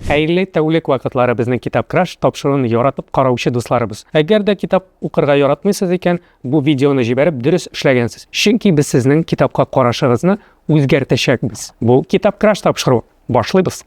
Xayrli tavlik vaqtlari bizning Kitob Crash topshirig'ini yoritib qarovchi do'stlarimiz. Agarda kitob o'qirga yoratmaysiz ekan, bu videoni jibarib durust ishlagansiz. Chunki biz sizning kitobga qarashingizni o'zgartirishamiz. Bu Kitob Crash topshirig'i. Boshlaymiz.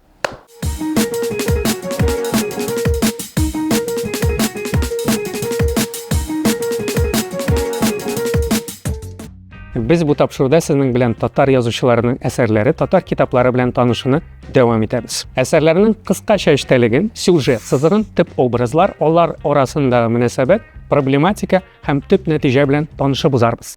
Biz bu topshiriqda sizning bilan tatar yozuvchilarining asarlari, tatar kitoblari bilan tanishishni davom etamiz. Asarlarining qisqacha ishtaligin, syujet, sizig'in, tip obrazlar, ular orasidagi munosabat, problematika ham tip natija bilan tanishib o'zarmiz.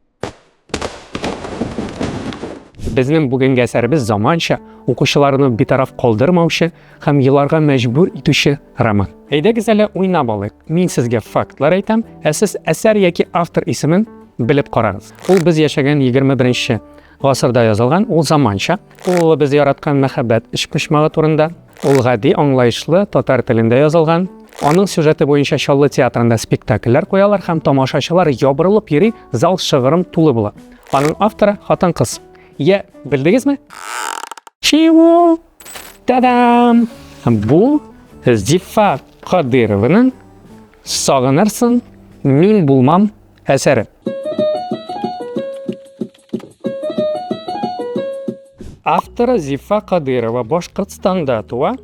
Bizning bugungi asarimiz zamoncha, o'quvchilarni betaraf qoldirmovchi ham yillarga majbur etuvchi roman. Haydagizlar o'ynab olaylik. Men sizga faktlar aytam, siz asar yoki avtor ismini bilib qararsiz. U biz yashagan 21-asrda yozilgan, u zamoncha, u biz yaratgan muhabbat ish-pishmog'i turida, u g'adiy anglayishli tatar tilida yozilgan. Onun syujeti bo'yicha Sholli teatrida spektakllar qo'yalar ham tomoshachilar yopirilib yuri, zal shig'irim to'li bo'ladi. Onun avtori xotin-qiz. Bildingizmi? Chivo! Tadam! Bu Zifa Qodirovaning Sog'inarsan, men bo'lmam asari. Avtori Zifa Qodirova Boshqirdistonda tug'ilgan,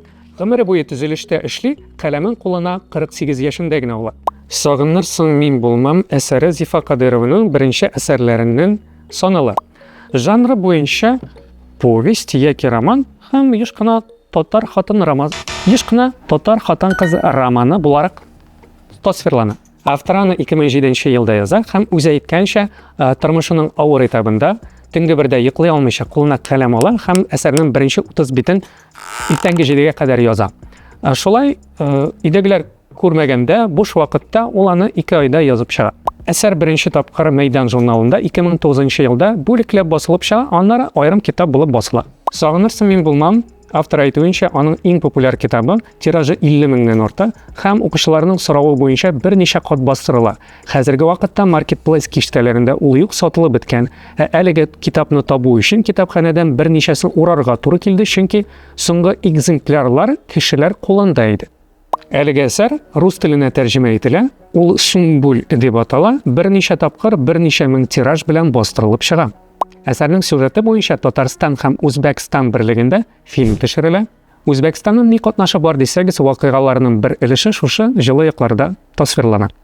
umri bo'yi tuzilishda ishli, qalamin qo'lina 48 yoshidagina bo'ladi. Sog'inarsan, men bo'lmam asari Zifa Qodirovaning birinchi asarlarining sanaladi. Janri bo'yicha povest yoki roman ham yoshgina tatar xotin-qiz romani bo'laraq tasvirlanadi. Avtorani 2007-yilda yozgan, ham o'zi aytgancha, turmushining og'ir etapida tungi birda yiqilay olmaycha qo'lina qalam olgan, ham asarning birinchi 30 bitin ertangi jidiga qadar yozgan. Shulay uydagilar ko'rmaganda bo'sh vaqtda ularni 2 oyda yozib chiqadi. Asar birinchi topqir Maydon jurnalida 2009-yilda bo'liklab bosilib chiqqan, onlara ayrim kitob bo'lib bosiladi. Sog'inarsan, men bo'lmam avtor aytuvincha, onun eng populyar kitobi tiraji 50 mingdan ortiq, ham o'quvchilarning so'rovi bo'yicha bir necha qat bostiriladi. Hozirgi vaqtda marketplace kishtalarida u yo'q sotilib bitgan. Haliga kitobni topish uchun kitobxonadan bir nechasini urarga to'g'ri keldi, chunki so'nggi ekzemplyarlar kishilar qo'lida edi. Haliga asar rus tilina tarjima etilgan, u Sumbul deb ataladi, bir necha topqir bir necha ming tiraj bilan bostirilib chiqqan. Asarning syujeti bo'yicha Tatariston ham O'zbekiston birligida film tushiriladi. O'zbekistonning ne qatnashi bor desangiz, voqealarning bir ilishi shusha jiloyiqlarda tasvirlanadi.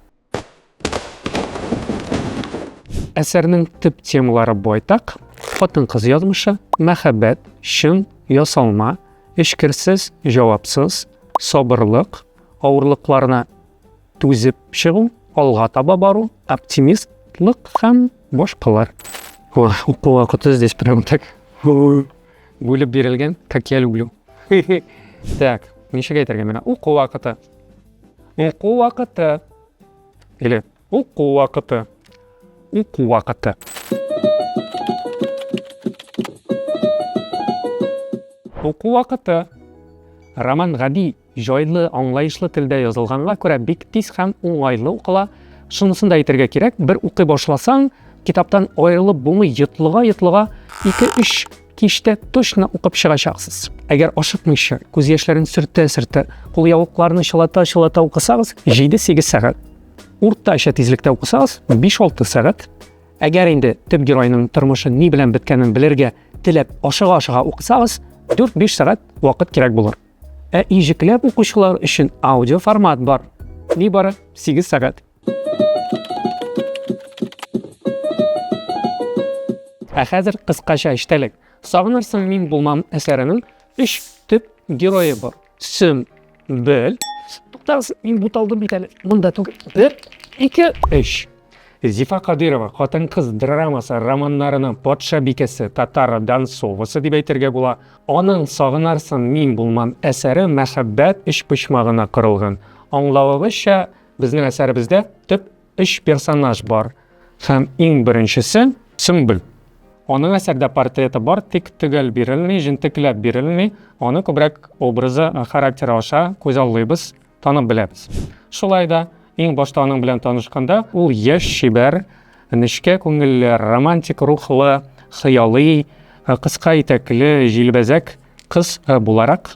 Asarning tip temalari boytaq: xotin-qiz yozmishi, muhabbat, shin, yosolma, ishkirsiz, javobsiz, sabrlik, og'irliqlarni to'zib chiqu, olg'a toba boru, optimistlik ham boshqalar. O'quv vaqti здесь прям так bo'lib berilgan, как я люблю. Так, nechga aytargan men? O'quv vaqti. O'quv vaqti. Или o'quv vaqti. O'quv vaqti. O'quv vaqti. Roman g'adiy, joyli, anglayishli tilda yozilganga ko'ra bek tez ham o'ng'ayli o'qila. Shunisini aytirga kerak, bir o'qiy boshlasang, kitobdan ayrilib bo'lmay yetliga 2-3 kishda to'shna o'qib chiqasiz. Agar oshiqmaycha, ko'z yoshlarini surta, qo'l-oyoqlarni shilata o'qisangiz, 7-8 soat. O'rtacha tezlikda o'qisangiz, 5-6 soat. Agar endi tip giroyining turmushi ne bilan bitganini bilirga tilab oshiq-oshiq o'qisangiz, 4-5 soat vaqt kerak bo'lar. Ijiklab o'quvchilar uchun audio format bor. Nebari 8 soat. Hozir qisqacha ishtalik. Sog'inarsan, men bo'lmam asarining 3 tip giroyi bor. Bil. To'xtasiz, men butaldim bitali. Bunda 1, 2, 3. Zifa Qodirova xotin-qiz dramasi romanlarining podsha bekasi Tatar Dansovasi deb aytirga bo'ladi. Onun Sog'inarsan, men bo'lmam asari muhabbat ish-pishmog'ina qurilgan. Anglavimcha, bizning asarimizda tip 3 personaj bor. Ham eng birinchisi Sumbul. Onun asarda portreti bor, tik tugal berilmay, jintiklab berilmay, uni ko'proq obrazi, xarakteri osha ko'zallaymiz, tanib bilamiz. Shulayda eng boshda uning bilan tanishganda, u yosh shibar, nishka ko'ngilli, romantik ruhli, xiyoliy, qisqa etakli, jilbazak qiz bo'laraq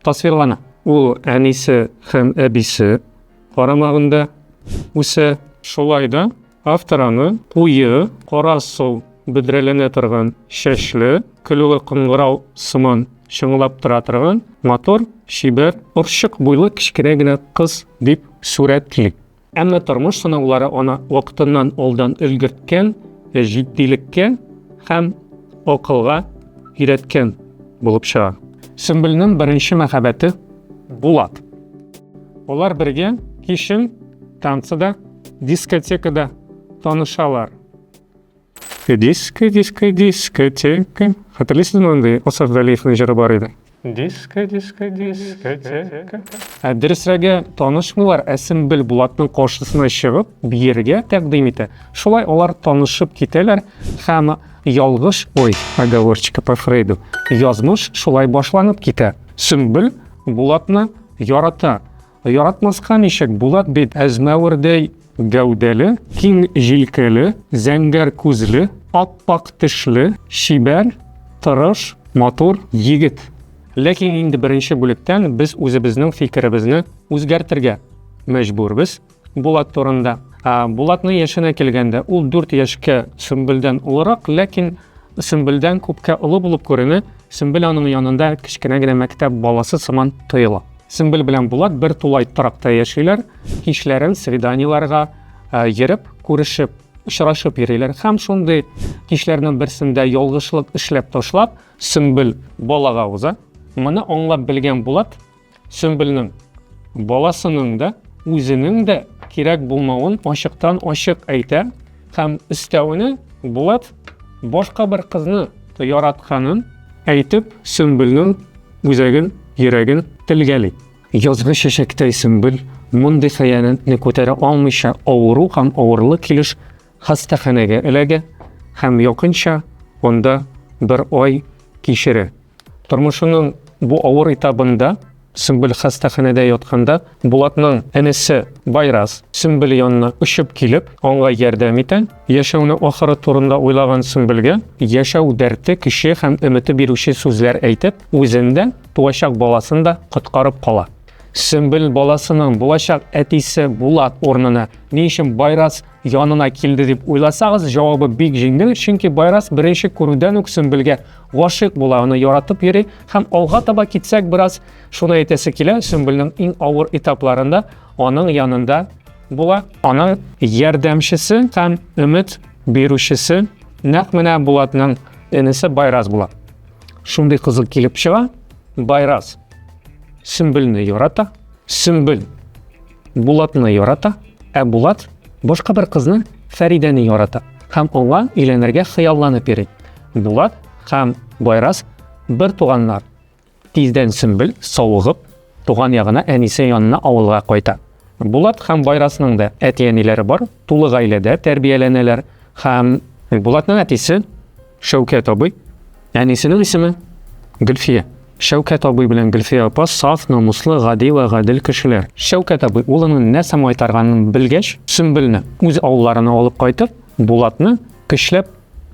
tasvirlana. U anisi hem abisi qaramag'ында o'sa shulayda avtorani quyi qora suv bidirlana turgan shashli kulgi qing'irov simon shing'illab tura turgan motor shibar urshiq bo'yli kichkinagina qiz deb suratlik. Ammo turmush sinovlari ona vaqtidan oldin ulgurtgan jiddiylikka ham aqlga үйреткен bo'lib chiqadi. Sumbilning birinchi muhabbati Bulat. Ular birga kishin tansida, diskotekada tanışalar. Diskoteka. Hatırlıyorsunuz mu? Asaf Valiyev'in jiri bor edi. Diskoteka. Дөресрәге танышмыйлар, Сумбел Булатның каршысына чыгып, биргә тәкъдим итә. Шулай алар танышып китәләр һәм ялгыш оговорчика по Фрейду. Язмыш шулай башланып китә. Сумбел Булатны ярата. Яратмаска ничек? Булат бит әзмәвердәй гәүдәле, киң җилкәле, зәңгәр күзле, ап-пак тешле, шибәр, тырыш, матур егет. Ләкин инде беренче бүлектән без үзебезнең фикеребезне үзгәртергә мәҗбүрбез Булат турында. Булатның яшенә килгәндә ул 4 яшькә Сумбелдән улырак, ләкин Сумбелдән күпкә улы булып күренә. Сумбел аның янында кичкенә генә мәктәп баласы сыман тоела. Сумбел белән Булат бер тулай торакта яшиләр, кичләрен свиданияларга йөреп, күрешеп, очрашып йөриләр. Һәм шундый кичләрнең берсендә ялгышлык эшләп ташлап, Сумбел балага уза. Моны аңлап белгән Булат Сумбелнең баласының да үзенең дә кирәк булмавын ачыктан-ачык әйтә һәм өстәвенә Булат башка бер кызны яратканын әйтеп Сумбелнең үзәген, йөрәген телгәли. Язгы шәшәктәй Сумбел мондый хыянәтне күтәрә алмыйча авыру һәм авырлык килеш хастаханәгә эләгә һәм якынча анда бер ай кичерә. Тормышының бу авыр этабында Сумбел хастаханәдә ятканда Булатның әнисе Байрас Сумбел янына очып килеп, аңа ярдәм итә. Яшәүне ахыры турында уйлаган Сумбелгә яшәү дәрте, кеше һәм өмете бирүче сүзләр әйтеп, үзендә туачак баласын да коткарып кала. Сумбел баласының булачак әтисе Булат орнына ни өчен Байрас янына килде дип уйласагыз, җавабы бик җиңел, чөнки Байрас беренче күрүдән үк Сумбелгә гашык була, аны яратып йөри һәм алга таба китсәк бераз шуны әйтәсе килә. Сумбелнең иң авыр этапларында аның янында була, аның ярдәмчесе һәм өмет бирүчесе нәкъ менә Булатның энесе Байрас була. Шундый кызык килеп чыга. Байрас Сумбелне ярата, Сумбел Булатны ярата, Булат башка бер кызны Фәридәне ярата һәм аңа өйләнергә хыялланып йөри. Булат һәм Байрас бер туганнар. Тиздән Сумбел савыгып туган ягына әнисе янына авылга кайта. Булат һәм Байрасның да әти-әниләре бар, тулы гаиләдә тәрбияләнәләр һәм Булатның әтисе Шәүкәт абый, әнисенең исеме Гөлфия. Шәүкәт абый белән Гөлфия апа саф, намуслы, гади ва гадел кешеләр. Шәүкәт абый улының нәрсә майтарганын белгәч, Сумбелне үз авылларына алып кайтып, Булатны көчләп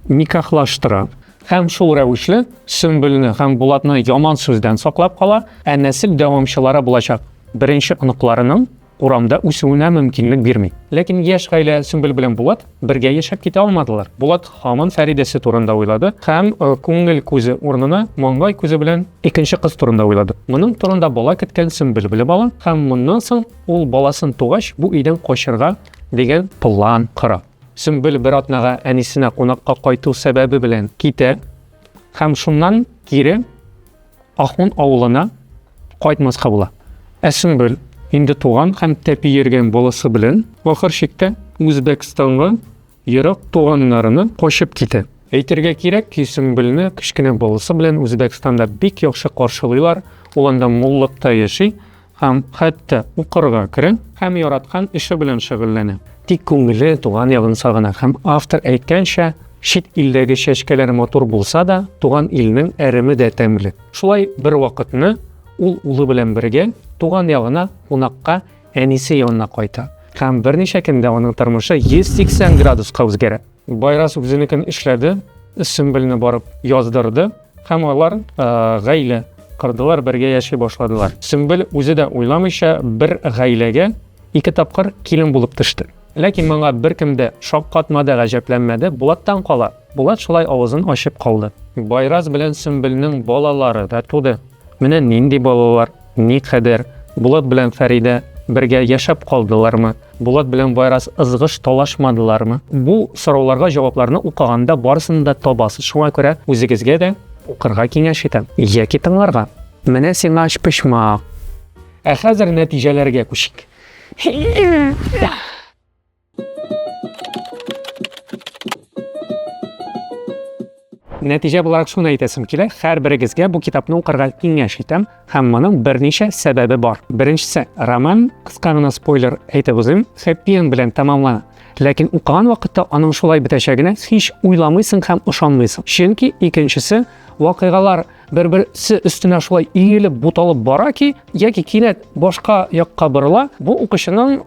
никахлаштыра. Һәм шул рәвешле Сумбелне һәм Булатны яман сүздән саклап кала, ә нәсел дәвамчылары булачак беренче оныкларының урамда үсүенә мөмкинлек бирми. Ләкин яшь гаилә Сумбел белән Булат бергә яшәп китә алмадылар. Булат һаман Фәридәсе турында уйлады һәм күңел күзе урынына маңгай күзе белән икенче кыз турында уйлады. Моның турында бала көткән Сумбел белеп ала һәм моннан соң ул баласын тугач бу өйдән качырга дигән план кыра. Сумбел бер атнага әнисенә кунакка кайту сәбәбе белән китә һәм шуннан кире Ахун авылына кайтмаска була. Сумбел инде туган һәм тәпи йөргән баласы белән ахыр чиктә Үзбәкстанга ерак туганнарына качып китә. Әйтергә кирәк ки, Сумбелне кичкенә баласы белән Үзбәкстанда бик яхшы каршылыйлар, ул анда муллыкта яши һәм хәтта укырга керә һәм яраткан эше белән шөгыльләнә. Тик күңеле туган ягын сагына һәм автор әйткәнчә, чит илдәге чәчкәләр матур булса да, туган илнең әреме дә тәмле. Шулай бер вакытны ул улы белән бергә туган ягына кунакка әнисе янына кайта. Һәм берничә көндә аның тормышы 180 градуска үзгәрә. Байрас үзенекен эшләде, Сумбелне барып яздырды һәм алар гаилә кырдылар, бергә яши башладылар. Сөмбел үзе дә уйламыйча бер гаиләгә 2 тапкыр килен булып төште. Ләкин моңа беркем дә шаккатмады, гаҗәпләнмәде. Булаттан кала. Булат шулай авызын ачып калды. Байраз белән Сөмбелнең балалары да туды. Менә нинди балалар, ни кадәр Булат белән Фәридә бергә яшәп калдылармы? Булат белән Байраз ызгыш талашмадылармы? Бу сорауларга җавапларны укыганда барысын да табасыз. Шуңа күрә үзегезгә дә укырга киңәш итәм. Яки тыңларга. Менә сиңа пишмак. Ә хәзер нәтиҗәләргә күчик. Нәтиҗә буларак шуны әйтәсем килә, һәрберегезгә бу китапны укырга киңәш итәм, һәм моның берничә сәбәбе бар. Беренчесе, роман, кыска гына спойлер әйтеп үзем, хэппи энд белән тәмамлана. Ләкин укыган вакытта аның шулай бетәчәгенә һич уйламыйсың һәм ышанмыйсың. Чөнки икенчесе, вакыйгалар бер-берсе өстенә шулай иелеп, буталып бара ки, яки кинәт башка якка борыла, бу укучының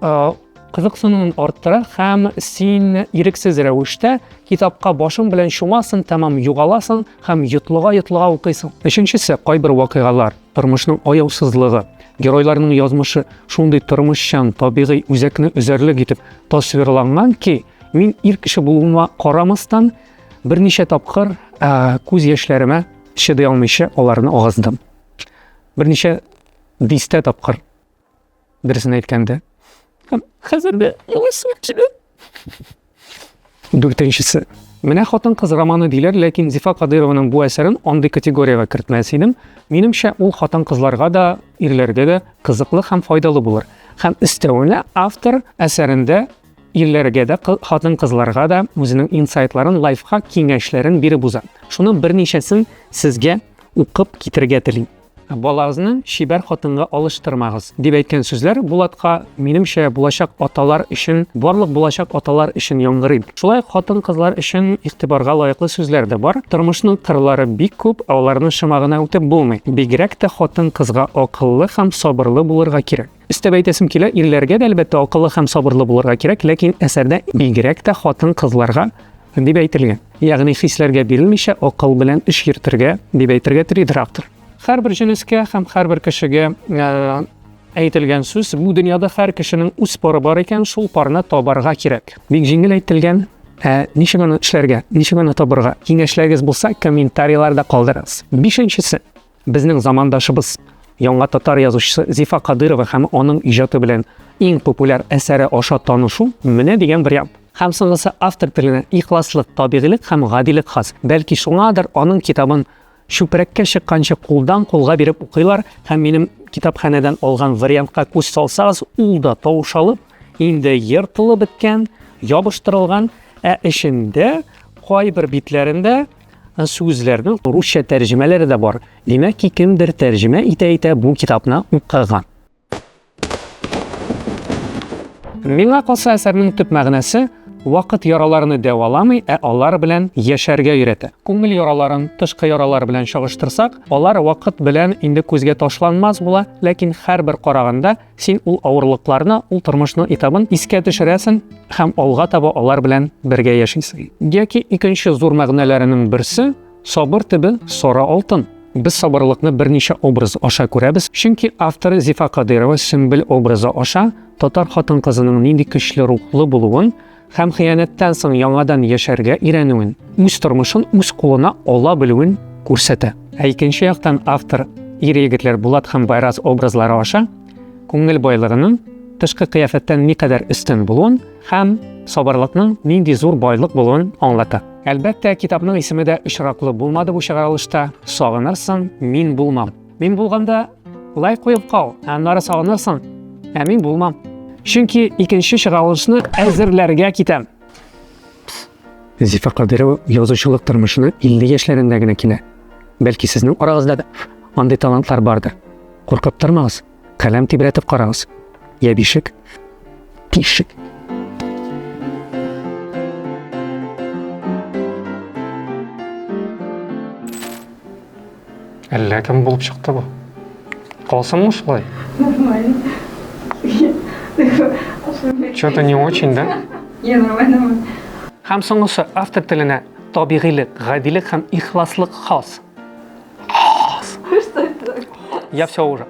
кызыксынуын арттыра һәм син ирексез рәвештә китапка башың белән чумасын, тәмам югаласың һәм йотлыга укыйсың. Өченчесе, кайбер вакыйгалар, тормышның аяусызлыгы, геройларның язмышы шундый тормышчан, табигый үзәкне үзәрлек итеп тасвирланган ки, мин ир кеше булуыма карамастан берничә тапкыр күз яшьләремә чыдый алмыйча аларны агаздым. Берничә 10 тапкыр. Дөресен әйткәндә, хәзер дә елыйсым килә. Дүртенчесе. Менә хатын-кыз романы диләр, ләкин Зифа Кадырованың бу әсәрен андый категориягә кертмәс идем. Минемчә, ул хатын-кызларга да, ирләргә дә кызыклы һәм файдалы булыр. Һәм өстәвенә автор әсәрендә ирләргә дә, хатын-кызларга да үзенең инсайтларын, лайфхак киңәшләрен биреп уза. Шуның берничәсен сезгә укып китергә телим. Балагызны шибәр хатынга алыштырмагыз дип әйткән сүзләр Булатка минемчә булачак аталар өчен, барлык булачак аталар өчен яңгырый. Шулай хатын-кызлар өчен игътибарга лаеклы сүзләр дә бар. Тормышның кырлары бик күп, аларны шымагына үтеп булмый. Бигрәк тә хатын-кызга акыллы һәм сабырлы булырга кирәк. Өстәп әйтәсем килә, ирләргә дә әлбәттә акыллы һәм сабырлы булырга кирәк, ләкин әсәрдә бигрәк тә хатын-кызларга дип әйтелгән. Ягъни хисләргә бирелмичә акыл белән эш йөртергә дип әйтергә телидер автор. Һәрбер җенескә һәм һәрбер кешегә әйтелгән сүз, бу дөньяда һәр кешенең үз пары бар икән, шул парны табарга кирәк. Бик җиңел әйтелгән, ничек аны эшләргә, ничек аны табарга, киңәшләрегез булса, комментарийларда калдырыгыз. Бишенчесе, безнең замандашыбыз, яңа татар язучысы Зифа Кадырова һәм аның иҗаты белән иң популяр әсәре аша танышу, менә дигән вариант. Һәм соңгысы автор теленә ихласлык, табигыйлык һәм гадилек хас. Бәлки шуңадыр аның китабын чүпрәккә чыкканчы кулдан кулга биреп укыйлар һәм минем китапханәдән алган вариантка күз салсагыз, ул да тавышалып, инде йыртылып беткән, ябыштырылган, эчендә кайбер битләрендә сүзләрнең русча тәрҗемәләре дә бар. Димәк, кемдер тәрҗемә итә бу китапны укыган. Миңа калса әсәрнең төп мәгънәсе вакыт яраларны дәваламый, алар белән яшәргә өйрәтә. Күңел яраларын тышкы яралар белән чагыштырсак, алар вакыт белән инде күзгә ташланмас була, ләкин һәрбер караганда син ул авырлыкларны, ул тормышның этабын искә төшерәсең һәм алга таба алар белән бергә яшисең. Яки икенче зур мәгънәләренең берсе сабыр төбе сара алтын. Без сабырлыкны берничә образ аша күрәбез, чөнки автор Зифа Кадырова Сөмбел образы аша татар хатын-кызының нинди көчле рухлы булуын һәм хыянәттән соң яңадан яшәргә өйрәнүен, үз тормышын үз кулына ала белүен күрсәтә. Икенче яктан автор ир-егетләр Булат һәм Байраз образлары аша күңел байлыгының тышкы кыяфәттән никадәр өстен булуын һәм сабырлыкның нинди зур байлык булуын аңлата. Әлбәттә, китапның исеме дә очраклы булмады бу чыгарылышта. Сагынырсың, мин булмам. Мин булганда лай куеп кал, аннары сагынырсың, мин булмам. Чөнки икенче чыгарылышны әзерләргә китәм. Зифа Кадырова язучылык тормышына 50 яшьләрендә генә килә. Бәлки сезнең арагызда да андый талантлар бардыр. Куркып тормагыз, каләм тибрәтеп карагыз. Я бишек, тишек. Әллә кем булып чыкты бу? Калсынмы шулай? Нормально. Что-то не очень, да? Не, нормально. Һәм соңгысы автор теленә табигыйлык, гадилек һәм ихласлык хас. Что это такое? Я все уже.